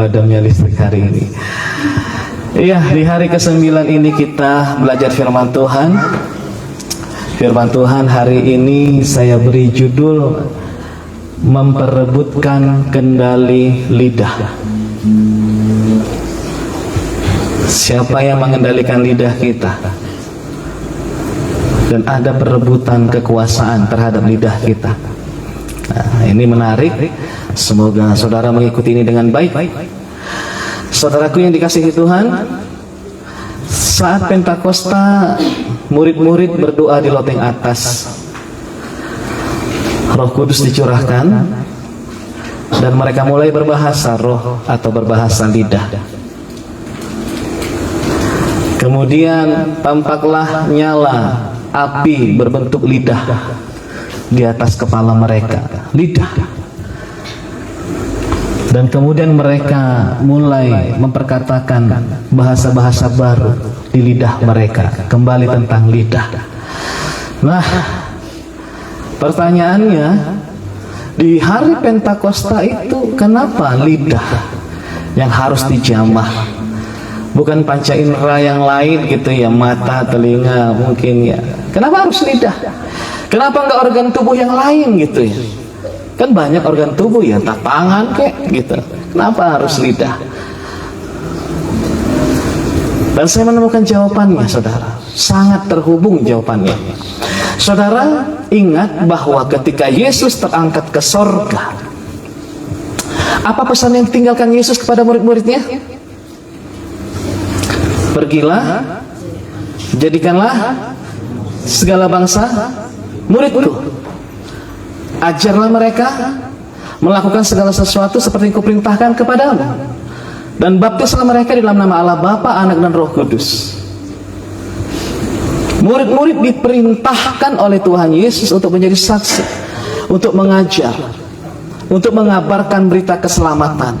padamnya listrik hari ini. Iya, di hari ke-9 ini kita belajar firman Tuhan. Firman Tuhan hari ini saya beri judul memperebutkan kendali lidah. Siapa yang mengendalikan lidah kita? Dan ada perebutan kekuasaan terhadap lidah kita. Nah, ini menarik. Semoga saudara mengikuti ini dengan baik. Saudaraku yang dikasihi Tuhan, saat Pentakosta, murid-murid berdoa di loteng atas. Roh Kudus dicurahkan dan mereka mulai berbahasa roh atau berbahasa lidah. Kemudian tampaklah nyala api berbentuk lidah di atas kepala mereka, lidah. Dan kemudian mereka mulai memperkatakan bahasa-bahasa baru di lidah mereka, kembali tentang lidah. Nah, pertanyaannya, di hari Pentakosta itu kenapa lidah yang harus dijamah? Bukan panca indera yang lain gitu ya, mata, telinga mungkin ya. Kenapa harus lidah? Kenapa enggak organ tubuh yang lain gitu ya? Kan banyak organ tubuh ya, entah tangan kayak gitu. Kenapa harus lidah? Dan saya menemukan jawabannya, saudara. Sangat terhubung jawabannya. Saudara ingat bahwa ketika Yesus terangkat ke sorga, apa pesan yang ditinggalkan Yesus kepada murid-muridnya? Pergilah, jadikanlah segala bangsa muridku. Ajarlah mereka melakukan segala sesuatu seperti yang kuperintahkan kepadamu, dan baptislah mereka di dalam nama Allah Bapa, Anak dan Roh Kudus. Murid-murid diperintahkan oleh Tuhan Yesus untuk menjadi saksi, untuk mengajar, untuk mengabarkan berita keselamatan.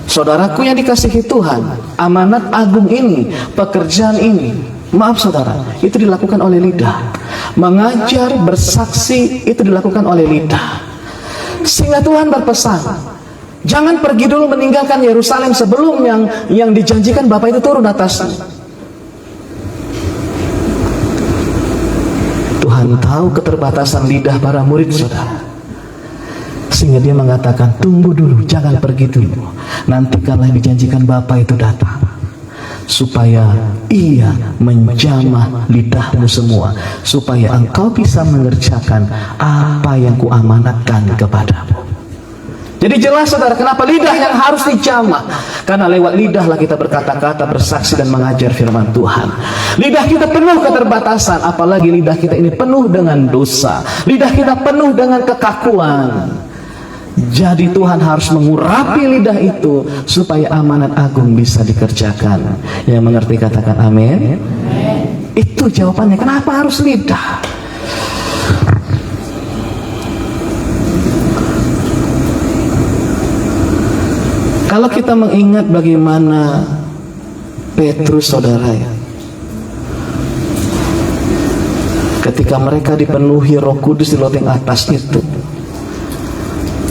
Saudaraku yang dikasihi Tuhan, amanat agung ini, pekerjaan ini, maaf saudara, itu dilakukan oleh lidah. Mengajar, bersaksi, itu dilakukan oleh lidah. Sehingga Tuhan berpesan, jangan pergi dulu meninggalkan Yerusalem sebelum yang dijanjikan Bapa itu turun atasnya. Tuhan tahu keterbatasan lidah para murid saudara, sehingga dia mengatakan, tunggu dulu, jangan pergi dulu, nantikanlah dijanjikan Bapa itu datang, supaya ia menjamah lidahmu semua, supaya engkau bisa mengerjakan apa yang kuamanatkan kepadamu. Jadi jelas saudara, kenapa lidah yang harus dijamah? Karena lewat lidahlah kita berkata-kata, bersaksi dan mengajar firman Tuhan. Lidah kita penuh keterbatasan, apalagi lidah kita ini penuh dengan dosa. Lidah kita penuh dengan kekakuan. Jadi Tuhan harus mengurapi lidah itu supaya amanat agung bisa dikerjakan. Yang mengerti katakan amin. Itu jawabannya, kenapa harus lidah? Kalau kita mengingat bagaimana Petrus saudara ya, ketika mereka dipenuhi Roh Kudus di loteng atas itu,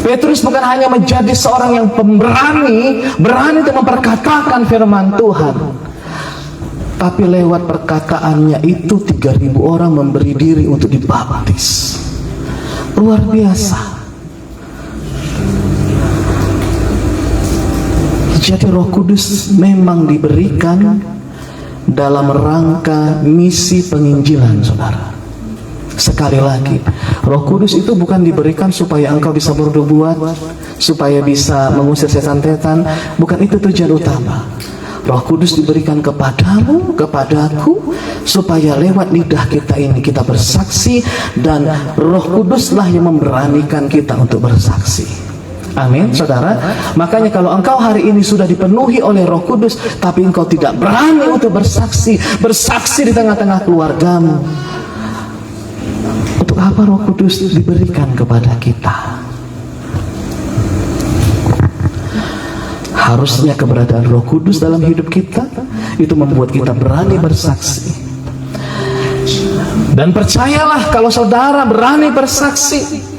Petrus bukan hanya menjadi seorang yang pemberani, berani untuk memperkatakan firman Tuhan, tapi lewat perkataannya itu 3.000 orang memberi diri untuk dibaptis. Luar biasa. Jadi Roh Kudus memang diberikan dalam rangka misi penginjilan, saudara. Sekali lagi, Roh Kudus itu bukan diberikan supaya engkau bisa berbuat, supaya bisa mengusir setan-setan. Bukan itu tujuan utama. Roh Kudus diberikan kepadamu, kepadaku, supaya lewat lidah kita ini kita bersaksi, dan Roh Kuduslah yang memberanikan kita untuk bersaksi. Amin, saudara. Makanya kalau engkau hari ini sudah dipenuhi oleh Roh Kudus, tapi engkau tidak berani untuk bersaksi di tengah-tengah keluargamu, untuk apa Roh Kudus diberikan kepada kita? Harusnya keberadaan Roh Kudus dalam hidup kita itu membuat kita berani bersaksi. Dan percayalah, kalau saudara berani bersaksi,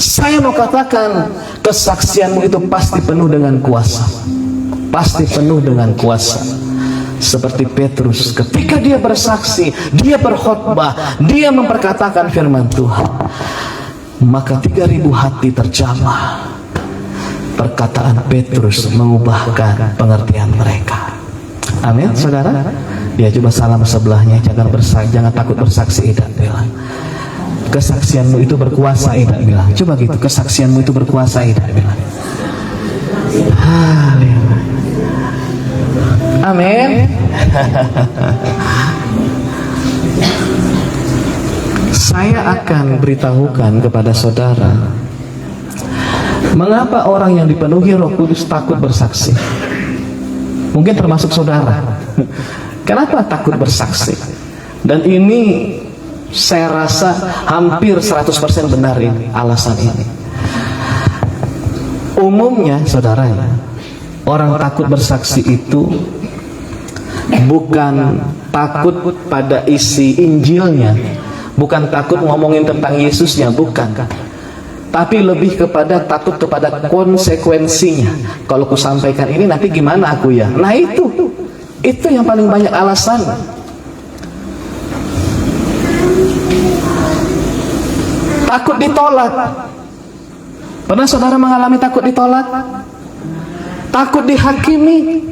saya mau katakan, kesaksianmu itu pasti penuh dengan kuasa. pasti penuh dengan kuasa. Seperti Petrus, ketika dia bersaksi, dia berkhotbah, dia memperkatakan firman Tuhan, maka 3.000 hati terjamah. Perkataan Petrus mengubahkan pengertian mereka. Amin, saudara. Ya, coba salam sebelahnya, jangan takut bersaksi. Ida bilang, kesaksianmu itu berkuasa. Ida bilang, coba gitu, kesaksianmu itu berkuasa. Ida bilang, amin. Saya akan beritahukan kepada saudara, mengapa orang yang dipenuhi Roh Kudus takut bersaksi. Mungkin termasuk saudara. Kenapa takut bersaksi? Dan ini saya rasa hampir 100% benar ini alasan ini. Umumnya saudara, orang takut bersaksi itu bukan takut pada isi Injilnya, bukan takut ngomongin tentang Yesusnya, bukan. Tapi lebih kepada takut kepada konsekuensinya. Kalau ku sampaikan ini nanti gimana aku ya? Nah itu yang paling banyak alasan. Takut ditolak. Pernah saudara mengalami takut ditolak? Takut dihakimi,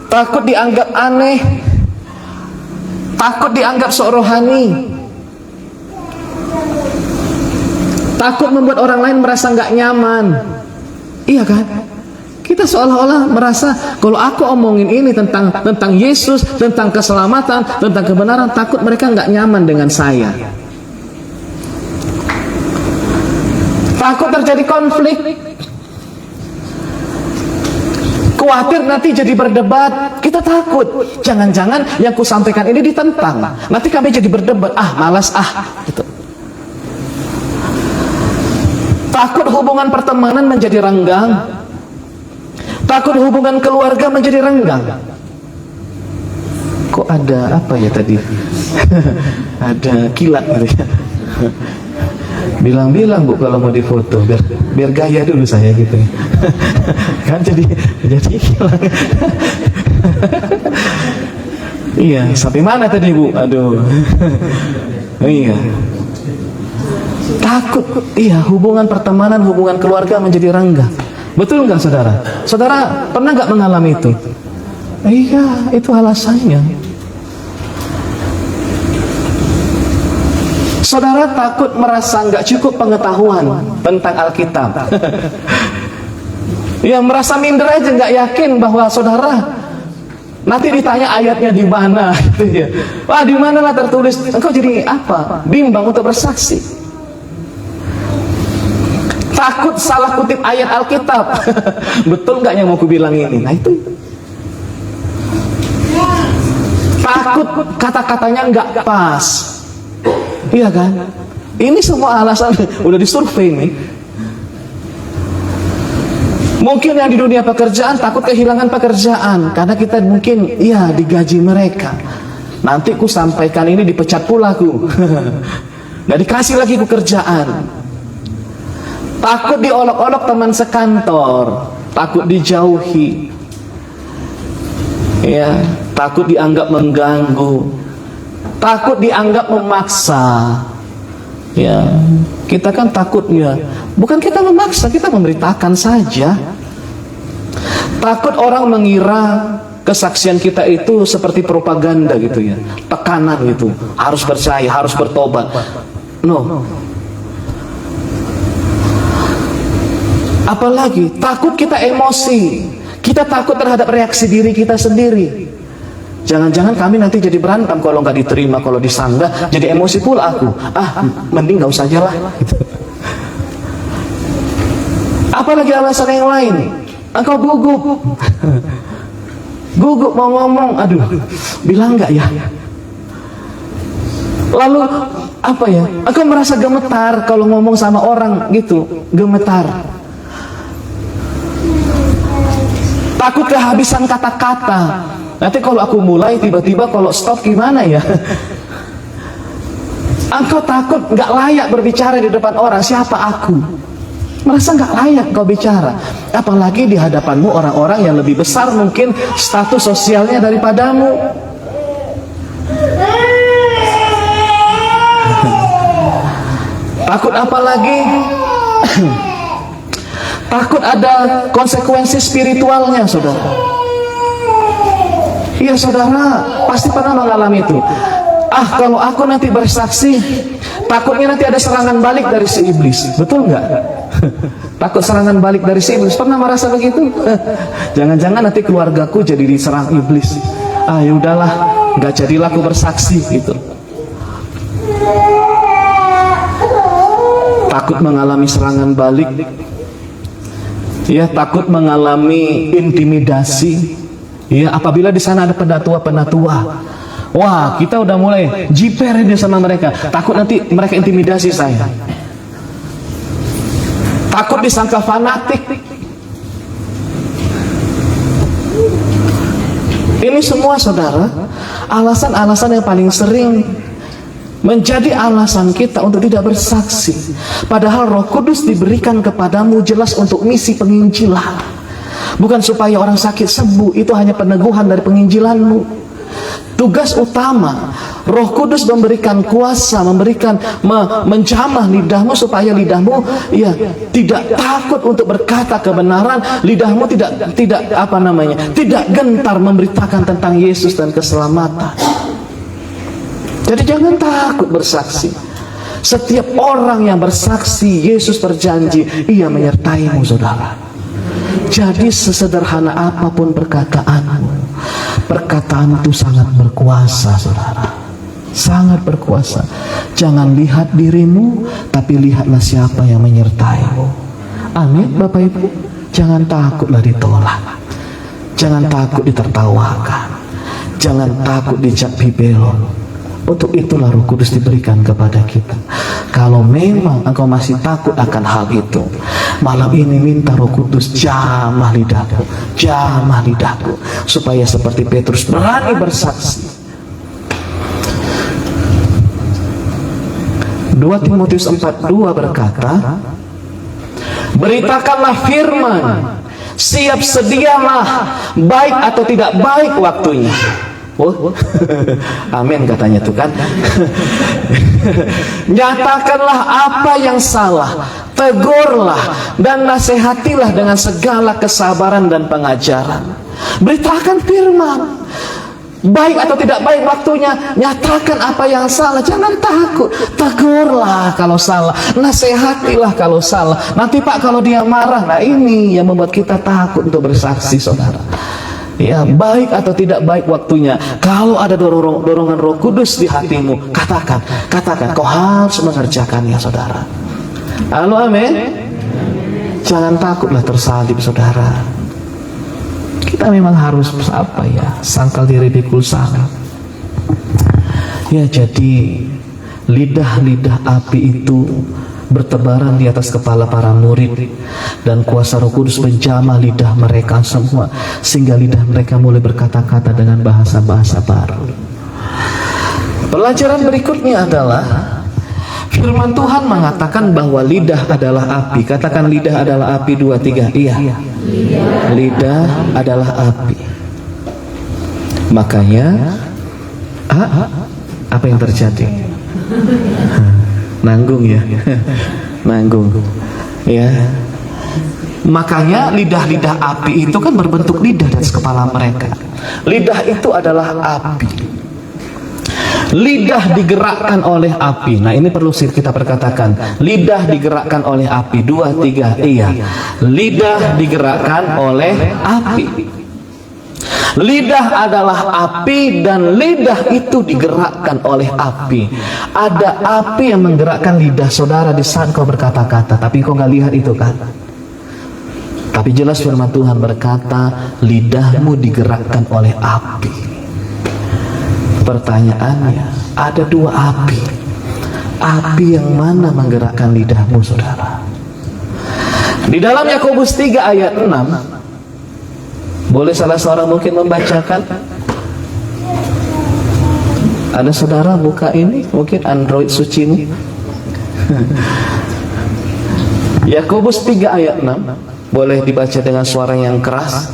takut dianggap aneh, takut dianggap sok rohani, takut membuat orang lain merasa nggak nyaman. Iya kan? Kita seolah-olah merasa kalau aku omongin ini tentang Yesus, tentang keselamatan, tentang kebenaran, takut mereka nggak nyaman dengan saya. Takut terjadi konflik. Khawatir nanti jadi berdebat. Kita takut, jangan-jangan yang ku sampaikan ini ditentang, nanti kami jadi berdebat. Malas gitu. Takut hubungan pertemanan menjadi renggang. Takut hubungan keluarga menjadi renggang. Kok ada apa ya tadi? Ada kilat gitu ya. Bilang-bilang Bu kalau mau difoto biar gaya dulu saya gitu. Kan jadi hilang. Iya, sampai mana tadi Bu? Aduh. Iya. Takut, iya, hubungan pertemanan, hubungan keluarga menjadi renggang. Betul nggak saudara? Saudara pernah nggak mengalami itu? Iya, itu alasannya. Saudara takut merasa nggak cukup pengetahuan tentang Alkitab. Ya, merasa minder aja, nggak yakin bahwa saudara nanti ditanya ayatnya di mana, gitu ya. Wah, di mana lah tertulis? Engkau jadi apa? Bimbang untuk bersaksi. Takut salah kutip ayat Alkitab. Betul nggak yang mau ku bilang ini? Nah itu. Takut kata-katanya nggak pas. Iya kan? Ini semua alasan udah disurvei nih. Mungkin yang di dunia pekerjaan takut kehilangan pekerjaan karena kita mungkin digaji mereka. Nanti ku sampaikan ini dipecat pula ku. Nggak dikasih lagi ku kerjaan. Takut diolok-olok teman sekantor, takut dijauhi, ya, takut dianggap mengganggu, takut dianggap memaksa. Ya, kita kan takutnya, bukan kita memaksa, kita memberitakan saja. Takut orang mengira kesaksian kita itu seperti propaganda gitu ya, tekanan gitu, harus percaya, harus bertobat. No. Apalagi takut kita emosi, kita takut terhadap reaksi diri kita sendiri. Jangan-jangan kami nanti jadi berantem kalau nggak diterima, kalau disanggah, jadi emosi pula aku. Mending nggak usah aja lah. Gitu. Apalagi alasan yang lain, engkau gugup, gugup mau ngomong, aduh, bilang nggak ya? Lalu apa ya? Engkau merasa gemetar kalau ngomong sama orang gitu, gemetar. Takut kehabisan kata-kata. Nanti kalau aku mulai tiba-tiba kalau stop gimana ya? Engkau takut nggak layak berbicara di depan orang. Siapa aku? Merasa nggak layak kau bicara, apalagi di hadapanmu orang-orang yang lebih besar mungkin status sosialnya daripadamu. Takut apa lagi? Takut ada konsekuensi spiritualnya, saudara. Iya, saudara pasti pernah mengalami itu. Kalau aku nanti bersaksi, takutnya nanti ada serangan balik dari si iblis. Betul nggak? Takut serangan balik dari si iblis. Pernah merasa begitu? Jangan-jangan nanti keluargaku jadi diserang iblis. Ya udahlah, nggak jadilah aku bersaksi gitu. Takut mengalami serangan balik. Ya, takut mengalami intimidasi. Ya, apabila di sana ada penatua-penatua. Wah, kita udah mulai jiper ini sama mereka. Takut nanti mereka intimidasi saya. Takut disangka fanatik. Ini semua, saudara, alasan-alasan yang paling sering menjadi alasan kita untuk tidak bersaksi. Padahal Roh Kudus diberikan kepadamu jelas untuk misi penginjilan. Bukan supaya orang sakit sembuh, itu hanya peneguhan dari penginjilanmu. Tugas utama Roh Kudus memberikan kuasa, menjamah lidahmu supaya lidahmu tidak takut untuk berkata kebenaran, lidahmu tidak gentar memberitakan tentang Yesus dan keselamatan. Jadi jangan takut bersaksi. Setiap orang yang bersaksi, Yesus berjanji ia menyertaimu, saudara. Jadi sesederhana apapun perkataanmu, perkataan itu sangat berkuasa, saudara. Sangat berkuasa. Jangan lihat dirimu, tapi lihatlah siapa yang menyertaimu. Amin, Bapak Ibu. Jangan takutlah ditolak. Jangan takut ditertawakan. Jangan takut dicap bibelon. Untuk itulah Roh Kudus diberikan kepada kita. Kalau memang engkau masih takut akan hal itu, malam ini minta Roh Kudus jamah lidahku, supaya seperti Petrus berani bersaksi. 2 Timotius 4:2 berkata, beritakanlah firman, siap sedialah, baik atau tidak baik waktunya. Amin katanya tuh kan. Nyatakanlah apa yang salah, tegurlah dan nasihatilah dengan segala kesabaran dan pengajaran. Beritakan firman, baik atau tidak baik waktunya. Nyatakan apa yang salah, jangan takut. Tegurlah kalau salah, nasihatilah kalau salah. Nanti Pak kalau dia marah, nah ini yang membuat kita takut untuk bersaksi, saudara. Ya, baik atau tidak baik waktunya. Kalau ada dorongan Roh Kudus di hatimu, katakan, kau harus mengerjakannya, saudara. Halo, amin. Jangan takutlah tersalib, saudara. Kita memang harus sangkal diri pikul sana. Ya, jadi lidah-lidah api itu bertebaran di atas kepala para murid, dan kuasa Roh Kudus menjamah lidah mereka semua sehingga lidah mereka mulai berkata-kata dengan bahasa-bahasa baru. Pelajaran berikutnya adalah firman Tuhan mengatakan bahwa lidah adalah api. Katakan lidah adalah api. 2, 3. Iya. Lidah adalah api. Makanya apa yang terjadi? Nanggung ya. Nanggung ya. Makanya lidah-lidah api itu kan berbentuk lidah di atas kepala mereka. Lidah itu adalah api. Lidah digerakkan oleh api. Nah, ini perlu kita perkatakan. Lidah digerakkan oleh api. 2, 3. Iya. Lidah digerakkan oleh api. Lidah adalah api dan lidah itu digerakkan oleh api. Ada api yang menggerakkan lidah saudara di saat kau berkata-kata, tapi kau nggak lihat itu kan? Tapi jelas firman Tuhan berkata, lidahmu digerakkan oleh api. Pertanyaannya, ada 2 api. Api yang mana menggerakkan lidahmu, saudara? Di dalam Yakobus 3 ayat 6, boleh salah seorang mungkin membacakan? Ada saudara buka ini, mungkin Android sucimu. Yakobus 3 ayat 6. Boleh dibaca dengan suara yang keras.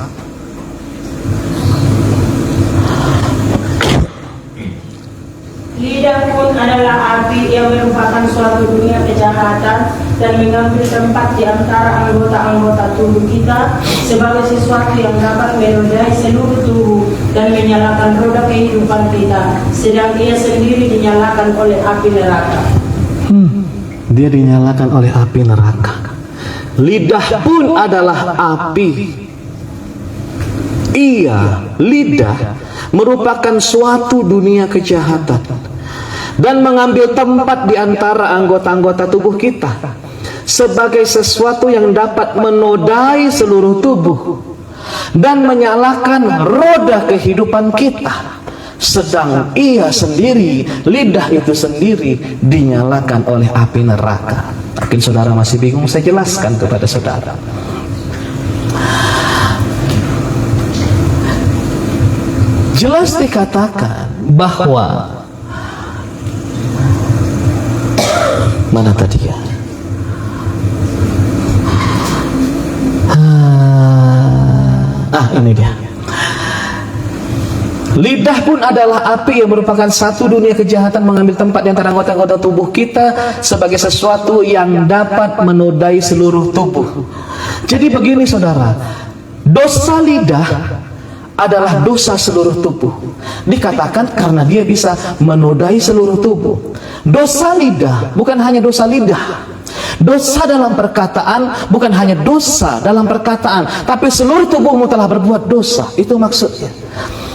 Lidah pun adalah api yang merupakan suatu dunia kejahatan dan mengambil tempat di antara anggota-anggota tubuh kita sebagai sesuatu yang dapat menodai seluruh tubuh dan menyalakan roda kehidupan kita, sedang ia sendiri dinyalakan oleh api neraka. Dia dinyalakan oleh api neraka. Lidah pun adalah api. Lidah merupakan suatu dunia kejahatan dan mengambil tempat di antara anggota-anggota tubuh kita sebagai sesuatu yang dapat menodai seluruh tubuh dan menyalakan roda kehidupan kita, sedang ia sendiri, lidah itu sendiri, dinyalakan oleh api neraka. Mungkin saudara masih bingung, saya jelaskan kepada saudara. Jelas dikatakan bahwa mana tadi ya? Ini dia. Lidah pun adalah api yang merupakan satu dunia kejahatan, mengambil tempat di antara anggota-anggota tubuh kita sebagai sesuatu yang dapat menodai seluruh tubuh. Jadi begini saudara, dosa lidah adalah dosa seluruh tubuh. Dikatakan karena dia bisa menodai seluruh tubuh. Dosa lidah bukan hanya dosa lidah. Dosa dalam perkataan bukan hanya dosa dalam perkataan, tapi seluruh tubuhmu telah berbuat dosa. Itu maksudnya.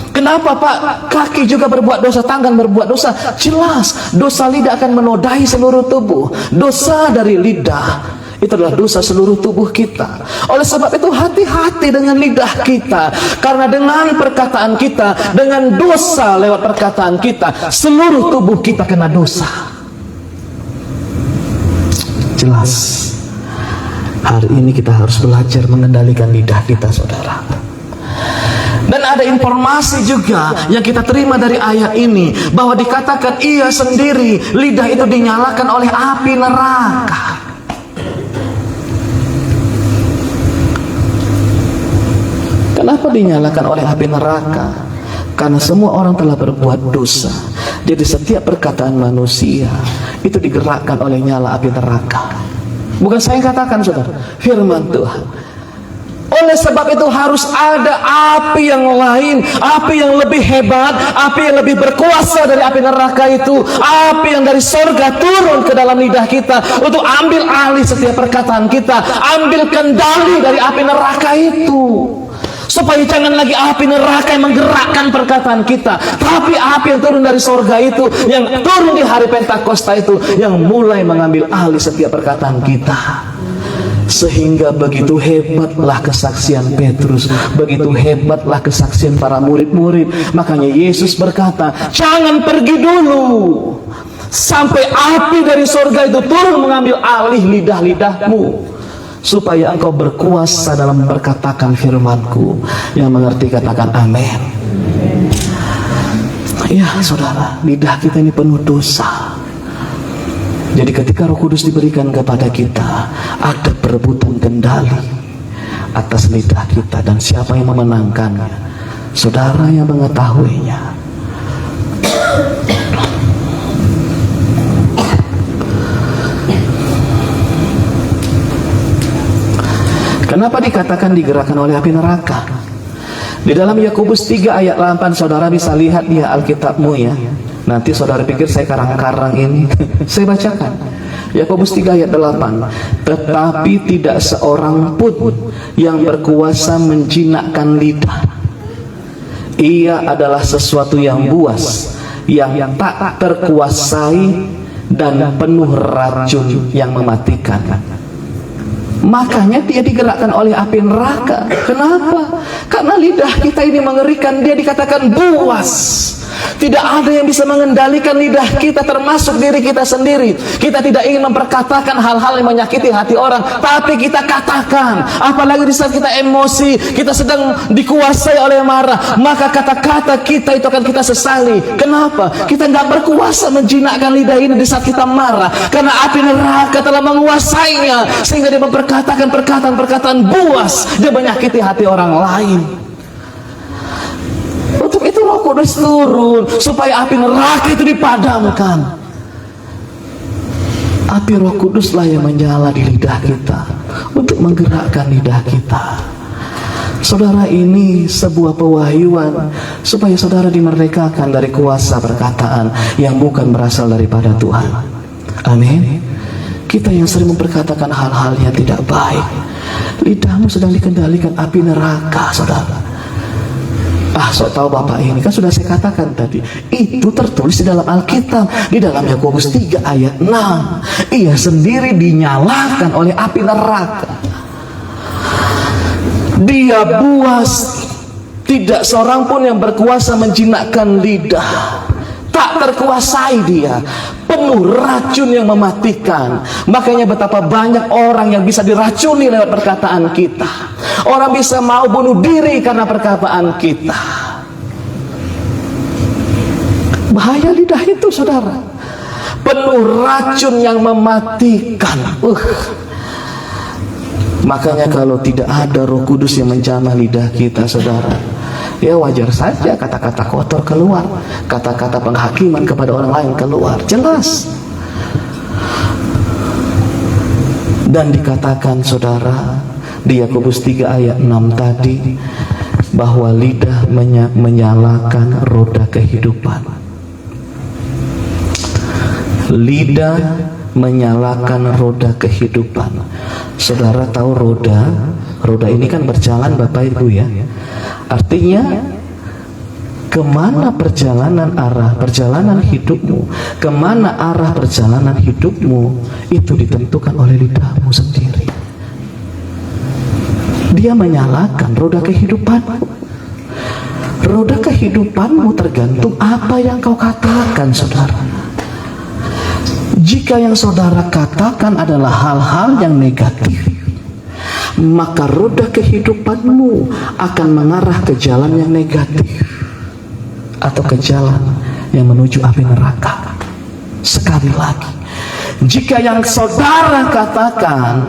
Kenapa Pak? Kaki juga berbuat dosa, tangan berbuat dosa. Jelas, dosa lidah akan menodai seluruh tubuh. Dosa dari lidah itu adalah dosa seluruh tubuh kita. Oleh sebab itu hati-hati dengan lidah kita, karena dengan perkataan kita, dengan dosa lewat perkataan kita, seluruh tubuh kita kena dosa. Jelas, hari ini kita harus belajar mengendalikan lidah kita saudara. Dan ada informasi juga yang kita terima dari ayat ini, bahwa dikatakan ia sendiri, lidah itu dinyalakan oleh api neraka. Kenapa dinyalakan oleh api neraka? Karena semua orang telah berbuat dosa. Jadi setiap perkataan manusia itu digerakkan oleh nyala api neraka. Bukan saya yang katakan saudara, firman Tuhan. Oleh sebab itu harus ada api yang lain, api yang lebih hebat, api yang lebih berkuasa dari api neraka itu, api yang dari sorga turun ke dalam lidah kita untuk ambil alih setiap perkataan kita, ambil kendali dari api neraka itu, supaya jangan lagi api neraka yang menggerakkan perkataan kita, tapi api yang turun dari sorga itu, yang turun di hari Pentakosta itu, yang mulai mengambil alih setiap perkataan kita. Sehingga begitu hebatlah kesaksian Petrus, begitu hebatlah kesaksian para murid-murid. Makanya Yesus berkata, jangan pergi dulu sampai api dari sorga itu turun mengambil alih lidah-lidahmu, supaya engkau berkuasa dalam berkatakan firman-Ku. Yang mengerti katakan amin. Ya saudara, lidah kita ini penuh dosa. Jadi ketika Roh Kudus diberikan kepada kita, ada perebutan kendali atas lidah kita, dan siapa yang memenangkannya? Saudara yang mengetahuinya. Kenapa dikatakan digerakkan oleh api neraka? Di dalam Yakobus 3 ayat 8, saudara bisa lihat di Alkitabmu ya. Nanti saudara pikir saya karang-karang ini. Saya bacakan Yakobus 3 ayat 8. Tetapi tidak seorang pun yang berkuasa menjinakkan lidah. Ia adalah sesuatu yang buas, yang tak terkuasai dan penuh racun yang mematikan. Makanya dia digerakkan oleh api neraka. Kenapa? Karena lidah kita ini mengerikan. Dia dikatakan buas. Tidak ada yang bisa mengendalikan lidah kita, termasuk diri kita sendiri. Kita tidak ingin memperkatakan hal-hal yang menyakiti hati orang, tapi kita katakan. Apalagi di saat kita emosi, kita sedang dikuasai oleh marah, maka kata-kata kita itu akan kita sesali. Kenapa? Kita nggak berkuasa menjinakkan lidah ini di saat kita marah, karena api neraka telah menguasainya, sehingga dia memperkatakan perkataan-perkataan buas, dia menyakiti hati orang lain. Untuk itu Roh Kudus turun supaya api neraka itu dipadamkan. Api Roh Kuduslah yang menyala di lidah kita untuk menggerakkan lidah kita. Saudara, ini sebuah pewahyuan supaya saudara dimerdekakan dari kuasa perkataan yang bukan berasal daripada Tuhan. Amin. Kita yang sering memperkatakan hal-hal yang tidak baik, lidahmu sedang dikendalikan api neraka, saudara. Sok tahu Bapak ini, kan sudah saya katakan tadi, itu tertulis di dalam Alkitab, di dalam Yakobus 3 ayat 6. Ia sendiri dinyalakan oleh api neraka. Dia buas, tidak seorang pun yang berkuasa menjinakkan lidah. Tak terkuasai dia, penuh racun yang mematikan. Makanya betapa banyak orang yang bisa diracuni lewat perkataan kita. Orang bisa mau bunuh diri karena perkataan kita. Bahaya lidah itu, saudara. Penuh racun yang mematikan. Makanya kalau tidak ada Roh Kudus yang menjamah lidah kita, saudara, ya wajar saja kata-kata kotor keluar, kata-kata penghakiman kepada orang lain keluar, jelas. Dan dikatakan, saudara, di Yakobus 3 ayat 6 tadi, bahwa lidah menyalakan roda kehidupan. Lidah menyalakan roda kehidupan. Saudara tahu roda ini kan berjalan, Bapak Ibu, ya. Artinya kemana perjalanan hidupmu, kemana arah perjalanan hidupmu, itu ditentukan oleh lidahmu sendiri. Dia menyalakan roda kehidupanmu. Roda kehidupanmu tergantung apa yang kau katakan, saudara. Jika yang saudara katakan adalah hal-hal yang negatif, maka roda kehidupanmu akan mengarah ke jalan yang negatif, atau ke jalan yang menuju api neraka. Sekali lagi, jika yang saudara katakan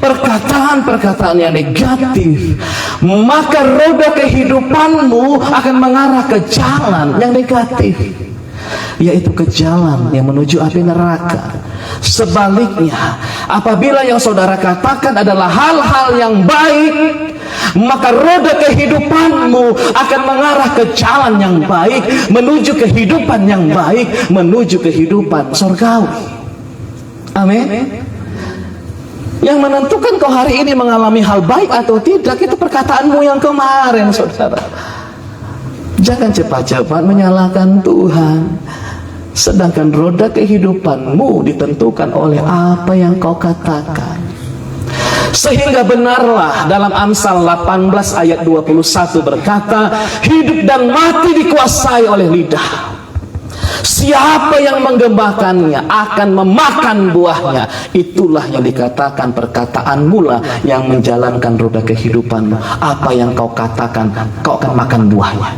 perkataan-perkataan yang negatif, maka roda kehidupanmu akan mengarah ke jalan yang negatif, yaitu ke jalan yang menuju api neraka. Sebaliknya, apabila yang saudara katakan adalah hal-hal yang baik, maka roda kehidupanmu akan mengarah ke jalan yang baik, menuju kehidupan yang baik, menuju kehidupan surgawi. Amin. Yang menentukan kau hari ini mengalami hal baik atau tidak, itu perkataanmu yang kemarin, saudara. Jangan cepat-cepat menyalahkan Tuhan, sedangkan roda kehidupanmu ditentukan oleh apa yang kau katakan. Sehingga benarlah dalam Amsal 18 ayat 21 berkata, hidup dan mati dikuasai oleh lidah. Siapa yang menggembakannya akan memakan buahnya. Itulah yang dikatakan perkataan mula yang menjalankan roda kehidupanmu. Apa yang kau katakan, kau akan makan buahnya.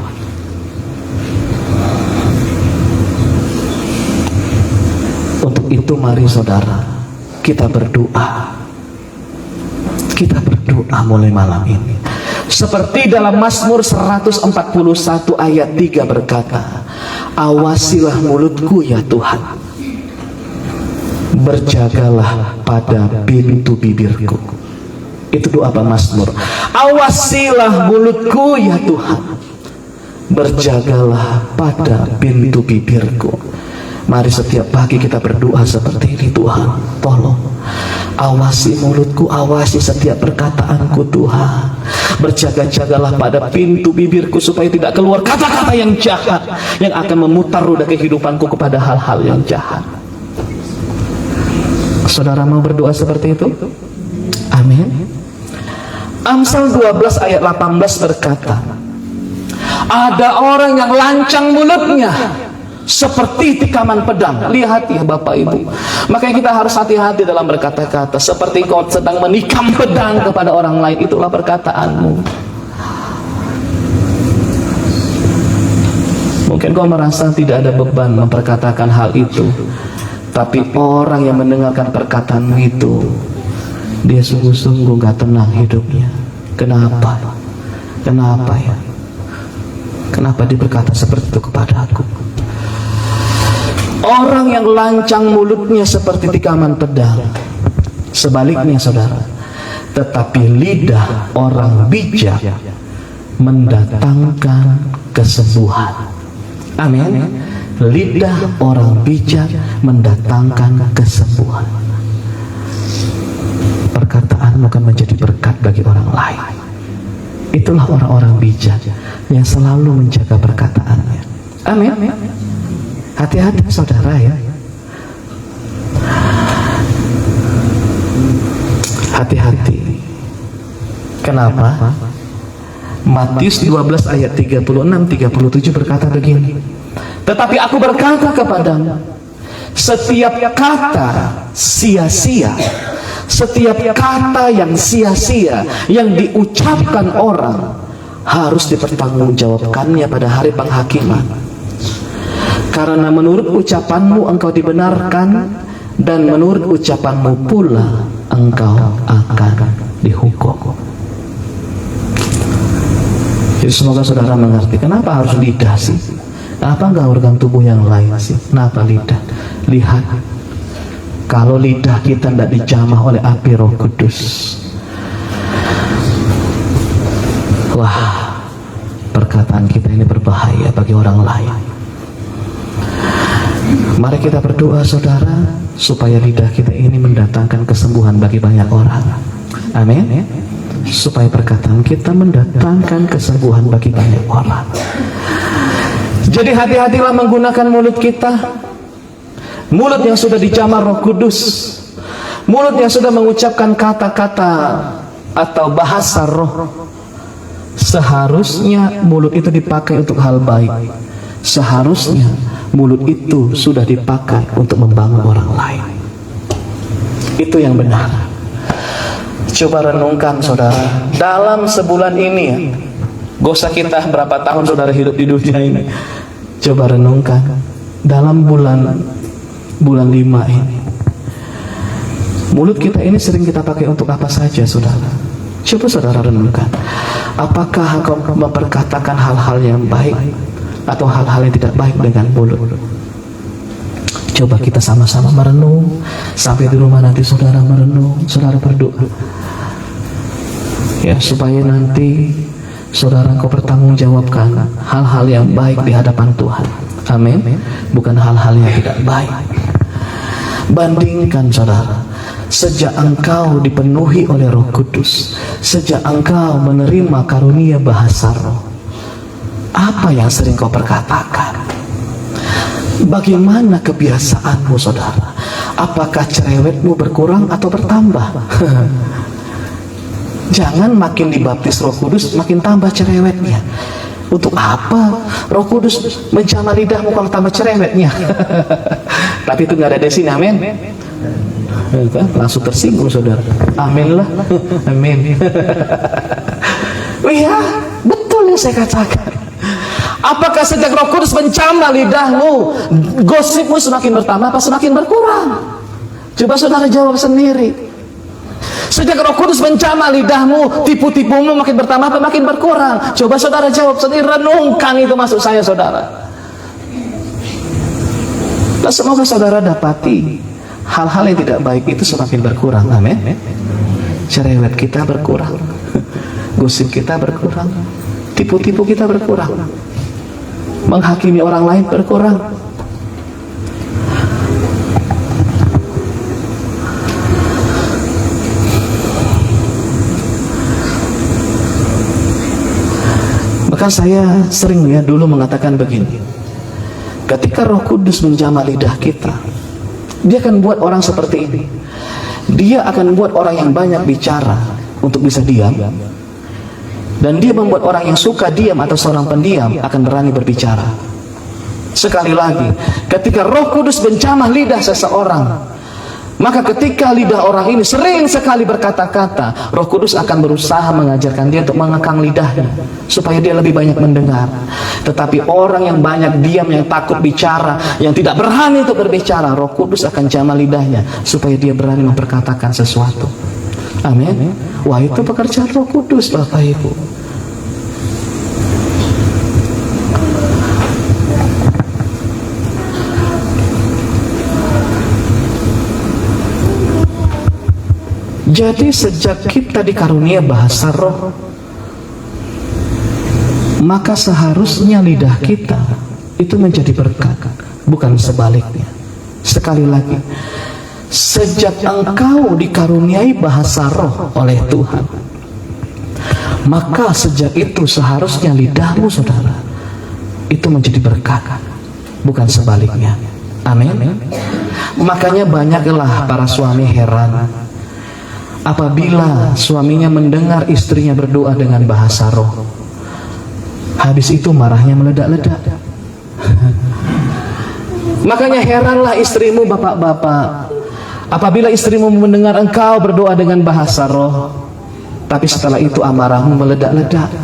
Untuk itu mari saudara, kita berdoa. Kita berdoa mulai malam ini. Seperti dalam Mazmur 141 ayat 3 berkata, awasilah mulutku ya Tuhan, berjagalah pada pintu bibirku. Itu doa Mazmur. Awasilah mulutku ya Tuhan, berjagalah pada pintu bibirku. Mari setiap pagi kita berdoa seperti ini. Tuhan, tolong awasi mulutku, awasi setiap perkataanku Tuhan. Berjaga-jagalah pada pintu bibirku supaya tidak keluar kata-kata yang jahat yang akan memutar roda kehidupanku kepada hal-hal yang jahat. Saudara mau berdoa seperti itu? Amin. Amsal 12 ayat 18 berkata, Ada orang yang lancang mulutnya seperti tikaman pedang. Lihat ya Bapak Ibu, makanya kita harus hati-hati dalam berkata-kata. Seperti kau sedang menikam pedang kepada orang lain, itulah perkataanmu. Mungkin kau merasa tidak ada beban memperkatakan hal itu, tapi orang yang mendengarkan perkataanmu itu, dia sungguh-sungguh gak tenang hidupnya. Kenapa? Kenapa ya? Kenapa dia berkata seperti itu kepada aku? Orang yang lancang mulutnya seperti tikaman pedang. Sebaliknya saudara, tetapi lidah orang bijak mendatangkan kesembuhan. Amin. Lidah orang bijak mendatangkan kesembuhan. Perkataanmu akan menjadi berkat bagi orang lain. Itulah orang-orang bijak yang selalu menjaga perkataannya. Amin. Hati-hati saudara ya. Hati-hati. Kenapa? Matius 12 ayat 36-37 berkata begini. Tetapi aku berkata kepadamu, setiap kata sia-sia, setiap kata yang sia-sia yang diucapkan orang harus dipertanggungjawabkannya pada hari penghakiman. Karena menurut ucapanmu engkau dibenarkan, dan menurut ucapanmu pula engkau akan dihukum. Jadi semoga saudara mengerti kenapa harus lidah sih. Kenapa enggak organ tubuh yang lain sih? Kenapa lidah? Lihat, kalau lidah kita tidak dijamah oleh api Roh Kudus, wah, perkataan kita ini berbahaya bagi orang lain. Mari kita berdoa saudara, supaya lidah kita ini mendatangkan kesembuhan bagi banyak orang. Amin. Supaya perkataan kita mendatangkan kesembuhan bagi banyak orang. Jadi hati-hatilah menggunakan mulut kita. Mulut yang sudah dijamah Roh Kudus, mulut yang sudah mengucapkan kata-kata atau bahasa roh. Seharusnya mulut itu dipakai untuk hal baik. Seharusnya mulut itu sudah dipakai untuk membangun orang lain. Itu yang benar. Coba renungkan saudara, dalam sebulan ini ya, gak usah kita berapa tahun saudara hidup di dunia ini, coba renungkan dalam bulan 5 ini, mulut kita ini sering kita pakai untuk apa saja saudara? Coba saudara renungkan, apakah engkau memperkatakan hal-hal yang baik atau hal-hal yang tidak baik dengan mulut? Coba kita sama-sama merenung. Sampai di rumah nanti saudara merenung, saudara berdoa ya, supaya nanti saudara engkau bertanggungjawabkan hal-hal yang baik di hadapan Tuhan. Amin. Bukan hal-hal yang tidak baik. Bandingkan saudara, sejak engkau dipenuhi oleh Roh Kudus, sejak engkau menerima karunia bahasa roh, apa yang sering kau perkatakan? Bagaimana kebiasaanmu saudara? Apakah cerewetmu berkurang atau bertambah? Jangan makin dibaptis Roh Kudus makin tambah cerewetnya. Untuk apa Roh Kudus menjamah lidahmu kalau tambah cerewetnya? Tapi itu nggak ada di sini. Amin. Langsung tersinggung saudara. Amin lah. Amin. Iya, betul yang saya katakan. Apakah sejak Roh Kudus mencamah lidahmu, gosipmu semakin bertambah apa semakin berkurang? Coba saudara jawab sendiri. Sejak Roh Kudus mencamah lidahmu, tipu-tipumu makin bertambah apa makin berkurang? Coba saudara jawab sendiri, renungkan itu maksud saya saudara. Dan semoga saudara dapati hal-hal yang tidak baik itu semakin berkurang. Amin. Cerewet kita berkurang, gosip kita berkurang, tipu-tipu kita berkurang, menghakimi orang lain berkurang. Maka saya sering ya dulu mengatakan begini, ketika Roh Kudus menjamah lidah kita, dia akan buat orang seperti ini. Dia akan buat orang yang banyak bicara untuk bisa diam. Dan dia membuat orang yang suka diam atau seorang pendiam akan berani berbicara. Sekali lagi, ketika Roh Kudus menjamah lidah seseorang, maka ketika lidah orang ini sering sekali berkata-kata, Roh Kudus akan berusaha mengajarkan dia untuk mengekang lidahnya supaya dia lebih banyak mendengar. Tetapi orang yang banyak diam, yang takut bicara, yang tidak berani untuk berbicara, Roh Kudus akan jamah lidahnya supaya dia berani memperkatakan sesuatu. Amin. Wah, itu pekerjaan Roh Kudus, Bapak Ibu. Jadi sejak kita dikarunia bahasa roh, maka seharusnya lidah kita itu menjadi berkat, bukan sebaliknya. Sekali lagi, sejak engkau dikaruniai bahasa roh oleh Tuhan, maka sejak itu seharusnya lidahmu, saudara, itu menjadi berkat, bukan sebaliknya. Amin. Makanya banyaklah para suami heran apabila suaminya mendengar istrinya berdoa dengan bahasa roh. Habis itu marahnya meledak-ledak. Makanya heranlah istrimu, bapak-bapak, apabila istrimu mendengar engkau berdoa dengan bahasa roh, tapi setelah itu amarahmu meledak-ledak.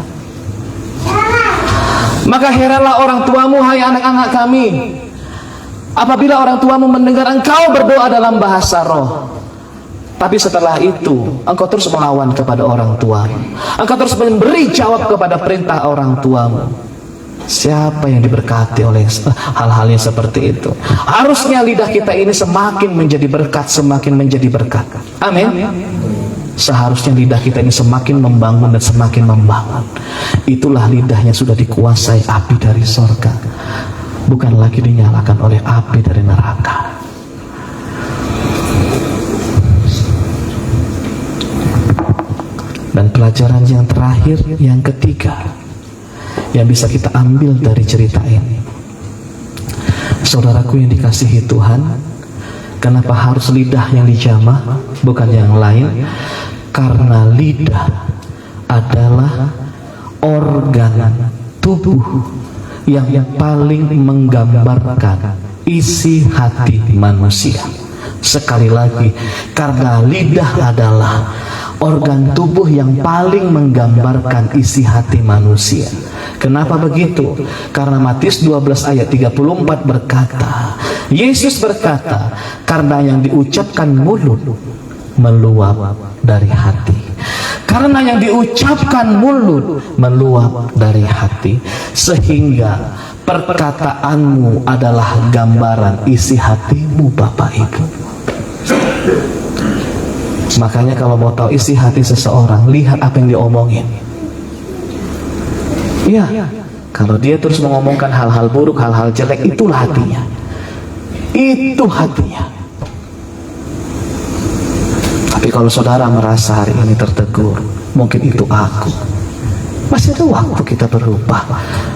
Maka heranlah orang tuamu, hai anak-anak kami, apabila orang tuamu mendengar engkau berdoa dalam bahasa roh, tapi setelah itu engkau terus melawan kepada orang tuamu, engkau terus memberi jawab kepada perintah orang tuamu. Siapa yang diberkati oleh hal-hal yang seperti itu? Harusnya lidah kita ini semakin menjadi berkat, semakin menjadi berkat. Amin. Seharusnya lidah kita ini semakin membangun dan semakin membangun. Itulah lidahnya sudah dikuasai api dari sorga, bukan lagi dinyalakan oleh api dari neraka. Dan pelajaran yang terakhir, yang ketiga, yang bisa kita ambil dari cerita ini, saudaraku yang dikasihi Tuhan, kenapa harus lidah yang dijamah, bukan yang lain? Karena lidah adalah organ tubuh yang paling menggambarkan isi hati manusia. Sekali lagi, karena lidah adalah organ tubuh yang paling menggambarkan isi hati manusia. Kenapa begitu? Karena Matius 12 ayat 34 berkata, Yesus berkata, karena yang diucapkan mulut meluap dari hati. Karena yang diucapkan mulut meluap dari hati, sehingga perkataanmu adalah gambaran isi hatimu, Bapak Ibu. Makanya kalau mau tahu isi hati seseorang, lihat apa yang diomongin. Iya, kalau dia terus mengomongkan hal-hal buruk, hal-hal jelek, itulah hatinya. Itu hatinya. Tapi kalau saudara merasa hari ini tertegur, mungkin itu aku, masih ada waktu kita berubah.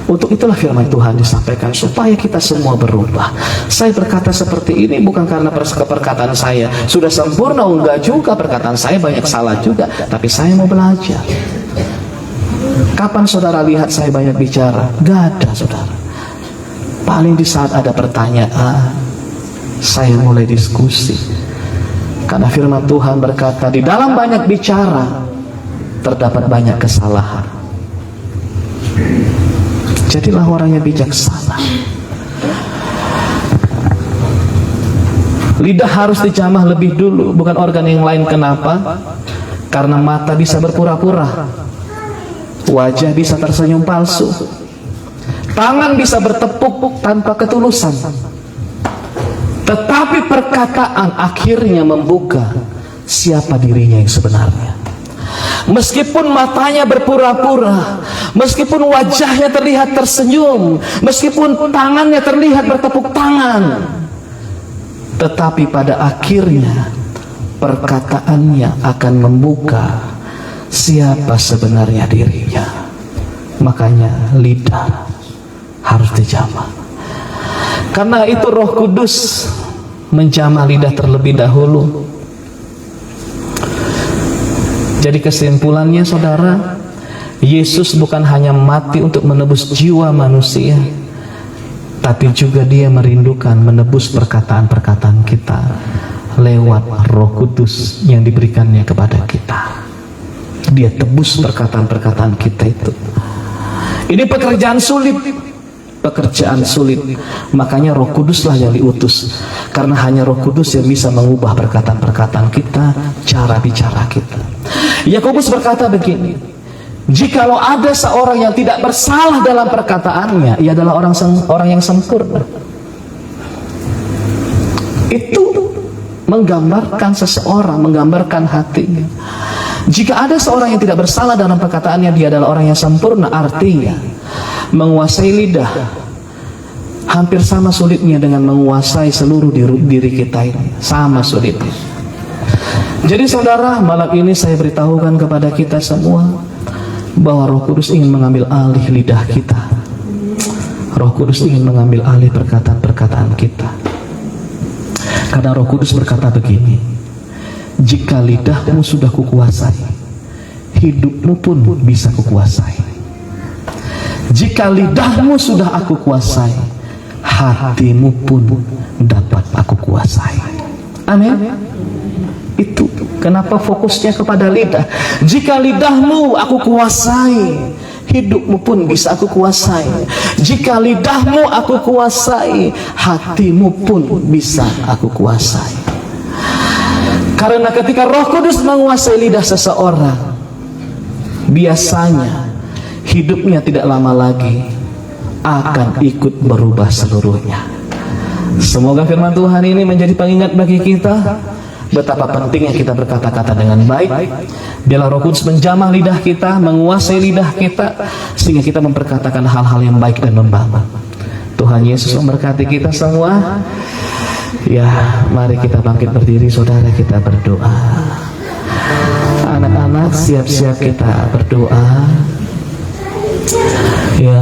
Untuk itulah firman Tuhan disampaikan, supaya kita semua berubah. Saya berkata seperti ini bukan karena perkataan saya sudah sempurna, enggak juga, perkataan saya banyak salah juga, tapi saya mau belajar. Kapan saudara lihat saya banyak bicara? Gak ada, saudara. Paling di saat ada pertanyaan, saya mulai diskusi. Karena firman Tuhan berkata, di dalam banyak bicara terdapat banyak kesalahan. Jadilah orang yang bijaksana. Lidah harus dijamah lebih dulu, bukan organ yang lain. Kenapa? Karena mata bisa berpura-pura, wajah bisa tersenyum palsu, tangan bisa bertepuk tanpa ketulusan, tetapi perkataan akhirnya membuka siapa dirinya yang sebenarnya. Meskipun matanya berpura-pura, meskipun wajahnya terlihat tersenyum, meskipun tangannya terlihat bertepuk tangan, tetapi pada akhirnya perkataannya akan membuka siapa sebenarnya dirinya. Makanya lidah harus dijamah. Karena itu Roh Kudus menjamah lidah terlebih dahulu. Jadi kesimpulannya, saudara, Yesus bukan hanya mati untuk menebus jiwa manusia, tapi juga dia merindukan menebus perkataan-perkataan kita lewat Roh Kudus yang diberikannya kepada kita. Dia tebus perkataan-perkataan kita itu. Ini pekerjaan sulit. Pekerjaan sulit. Makanya Roh Kuduslah yang diutus. Karena hanya Roh Kudus yang bisa mengubah perkataan-perkataan kita, cara bicara kita. Yakobus berkata begini, jikalau ada seorang yang tidak bersalah dalam perkataannya, ia adalah orang yang sempurna. Itu menggambarkan seseorang, menggambarkan hatinya. Jika ada seorang yang tidak bersalah dalam perkataannya, dia adalah orang yang sempurna. Artinya menguasai lidah hampir sama sulitnya dengan menguasai seluruh diri kita ini. Sama sulitnya. Jadi saudara, malam ini saya beritahukan kepada kita semua bahwa Roh Kudus ingin mengambil alih lidah kita. Roh Kudus ingin mengambil alih perkataan-perkataan kita. Karena Roh Kudus berkata begini, jika lidahmu sudah kukuasai, hidupmu pun bisa kukuasai. Jika lidahmu sudah aku kuasai, hatimu pun dapat aku kuasai. Amin. Itu kenapa fokusnya kepada lidah. Jika lidahmu aku kuasai, hidupmu pun bisa aku kuasai. Jika lidahmu aku kuasai, hatimu pun bisa aku kuasai. Karena ketika Roh Kudus menguasai lidah seseorang, biasanya hidupnya tidak lama lagi akan ikut berubah seluruhnya. Semoga firman Tuhan ini menjadi pengingat bagi kita betapa pentingnya kita berkata-kata dengan baik. Biarlah Roh Kudus menjamah lidah kita, menguasai lidah kita, sehingga kita memperkatakan hal-hal yang baik dan membangun. Tuhan Yesus memberkati kita semua. Ya, mari kita bangkit berdiri, saudara, kita berdoa. Anak-anak, siap-siap kita berdoa. Ya.